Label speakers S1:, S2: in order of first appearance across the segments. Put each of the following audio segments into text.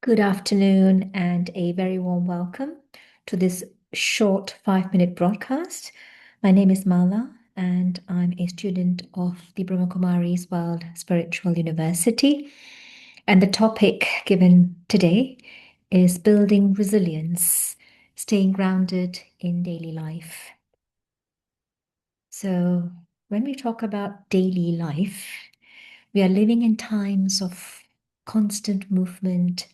S1: Good afternoon and a very warm welcome to this short 5-minute broadcast. My name is Mala and I'm a student of the Brahma Kumaris World Spiritual University. And the topic given today is building resilience, staying grounded in daily life. So when we talk about daily life, we are living in times of constant movement,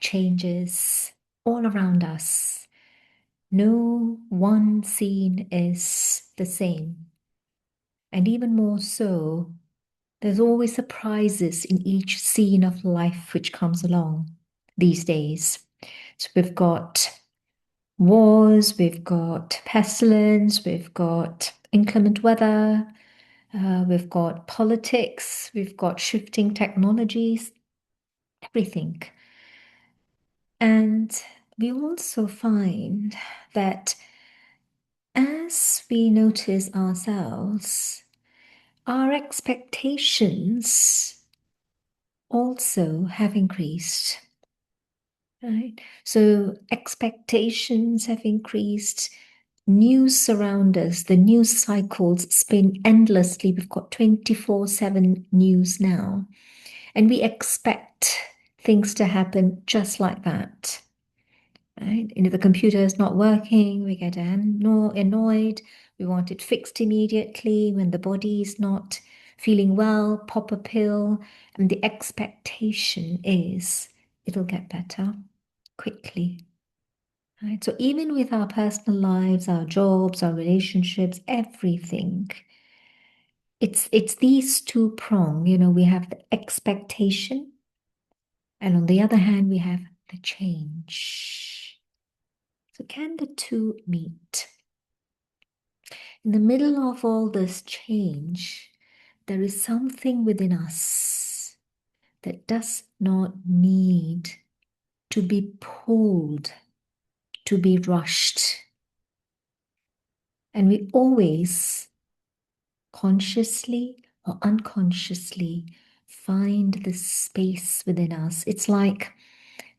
S1: changes all around us. No one scene is the same. And even more so, there's always surprises in each scene of life which comes along these days. So we've got wars, we've got pestilence, we've got inclement weather, we've got politics, we've got shifting technologies, everything. And we also find that as we notice ourselves, our expectations also have increased, right? So expectations have increased. News surround us. The news cycles spin endlessly. We've got 24/7 news now, and we expect things to happen just like that. Right? And if the computer is not working, we get annoyed. We want it fixed immediately. When the body is not feeling well, pop a pill. And the expectation is it'll get better quickly. Right? So even with our personal lives, our jobs, our relationships, everything, it's these two prong. We have the expectation, and on the other hand, we have the change. So can the two meet? In the middle of all this change, there is something within us that does not need to be pulled, to be rushed. And we always, consciously or unconsciously, find this space within us. It's like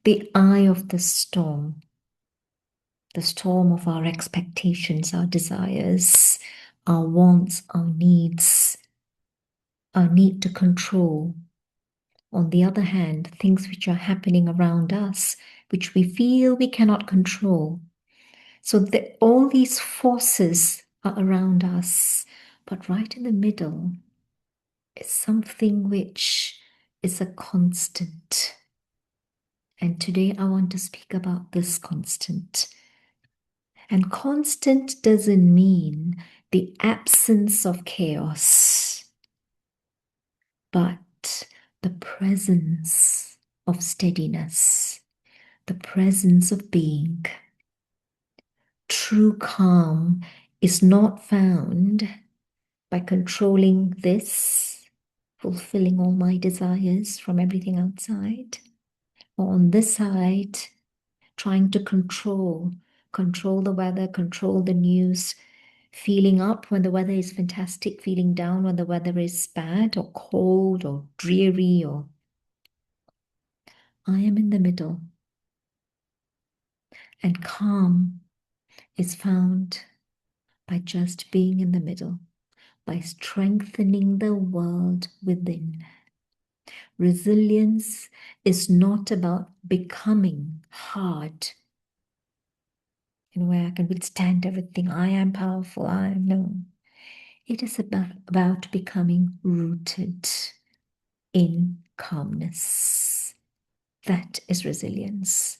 S1: the eye of the storm of our expectations, our desires, our wants, our needs, our need to control. On the other hand, things which are happening around us, which we feel we cannot control. So all these forces are around us, but right in the middle is something which is a constant. And today I want to speak about this constant. And constant doesn't mean the absence of chaos, but the presence of steadiness, the presence of being. True calm is not found by controlling this, fulfilling all my desires from everything outside, or on this side, trying to control the weather, control the news, feeling up when the weather is fantastic, feeling down when the weather is bad or cold or dreary. Or I am in the middle. And calm is found by just being in the middle, by strengthening the world within. Resilience is not about becoming hard, where I can withstand everything. I am powerful. I am no. It is about becoming rooted in calmness. That is resilience.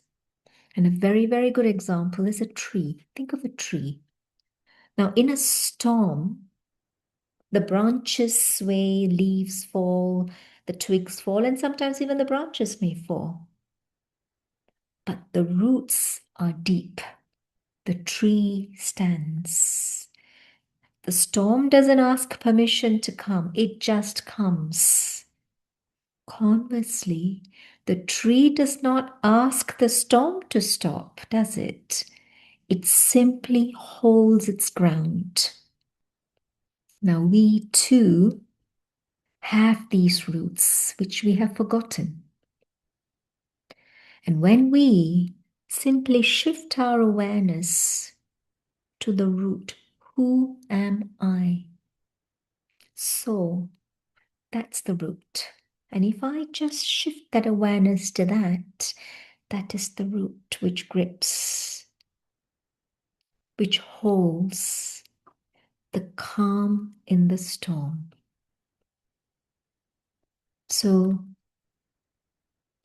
S1: And a very, very good example is a tree. Think of a tree. Now, in a storm, the branches sway, leaves fall, the twigs fall, and sometimes even the branches may fall. But the roots are deep. The tree stands. The storm doesn't ask permission to come, it just comes. Conversely, the tree does not ask the storm to stop, does it? It simply holds its ground. Now, we too have these roots which we have forgotten. And when we simply shift our awareness to the root, who am I? So that's the root. And if I just shift that awareness to that, that is the root which grips, which holds the calm in the storm. So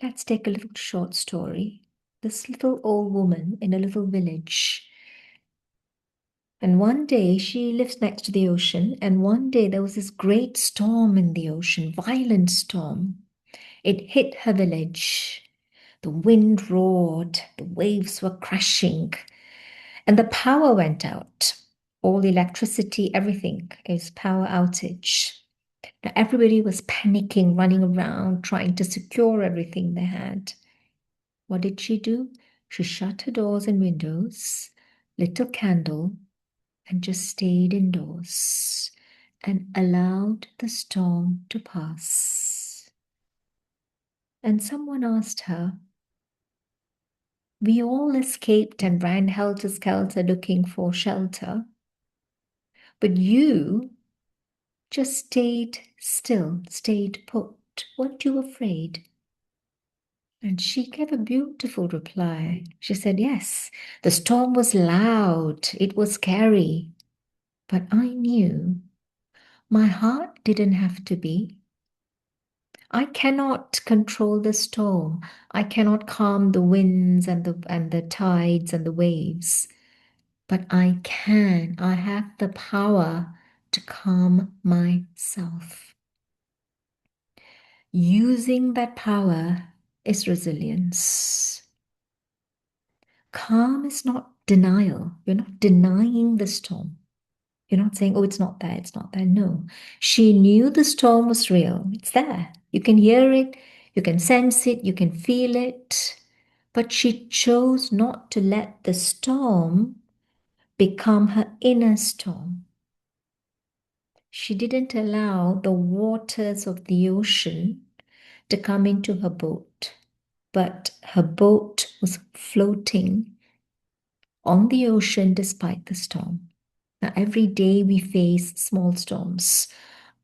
S1: let's take a little short story. This little old woman in a little village. And one day she lives next to the ocean. And one day there was this great storm in the ocean, violent storm. It hit her village. The wind roared, the waves were crashing, and the power went out. All the electricity, everything is power outage. Now everybody was panicking, running around, trying to secure everything they had. What did she do? She shut her doors and windows, lit a candle, and just stayed indoors and allowed the storm to pass. And someone asked her, we all escaped and ran helter-skelter looking for shelter, but you just stayed still, stayed put. Weren't you afraid? And she gave a beautiful reply. She said, yes, the storm was loud, it was scary, but I knew my heart didn't have to be. I cannot control the storm. I cannot calm the winds and the tides and the waves. But I have the power to calm myself. Using that power is resilience. Calm is not denial. You're not denying the storm. You're not saying, oh, it's not there, it's not there. No. She knew the storm was real. It's there. You can hear it, you can sense it, you can feel it. But she chose not to let the storm become her inner storm. She didn't allow the waters of the ocean to come into her boat, but her boat was floating on the ocean despite the storm. Now, every day we face small storms,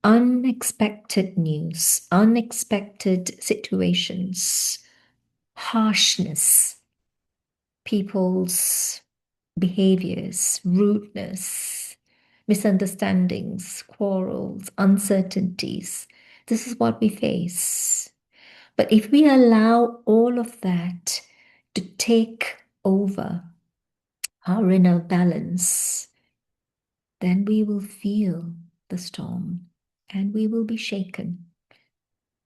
S1: unexpected news, unexpected situations, harshness, people's behaviors, rudeness, misunderstandings, quarrels, uncertainties. This is what we face. But if we allow all of that to take over our inner balance, then we will feel the storm and we will be shaken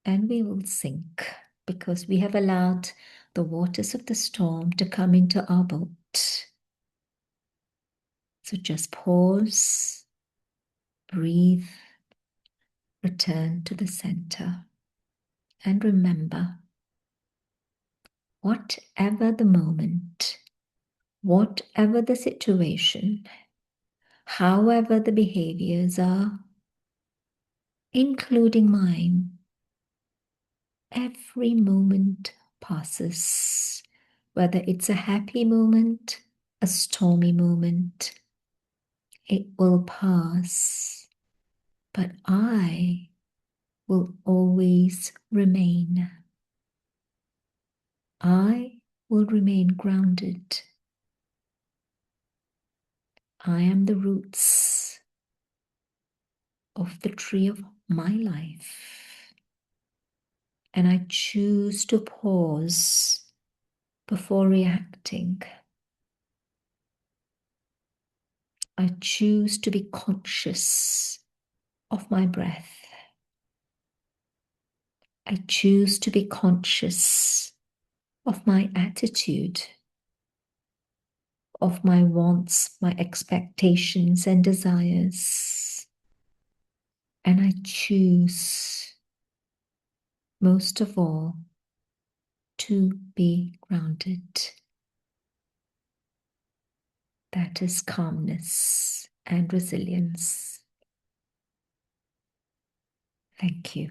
S1: and we will sink because we have allowed the waters of the storm to come into our boat. So just pause, breathe, return to the center, and remember, whatever the moment, whatever the situation, however the behaviors are, including mine, every moment passes, whether it's a happy moment, a stormy moment, it will pass, but I will always remain. I will remain grounded. I am the roots of the tree of my life. And I choose to pause before reacting. I choose to be conscious of my breath. I choose to be conscious of my attitude, of my wants, my expectations and desires. And I choose, most of all, to be grounded. That is calmness and resilience. Thank you.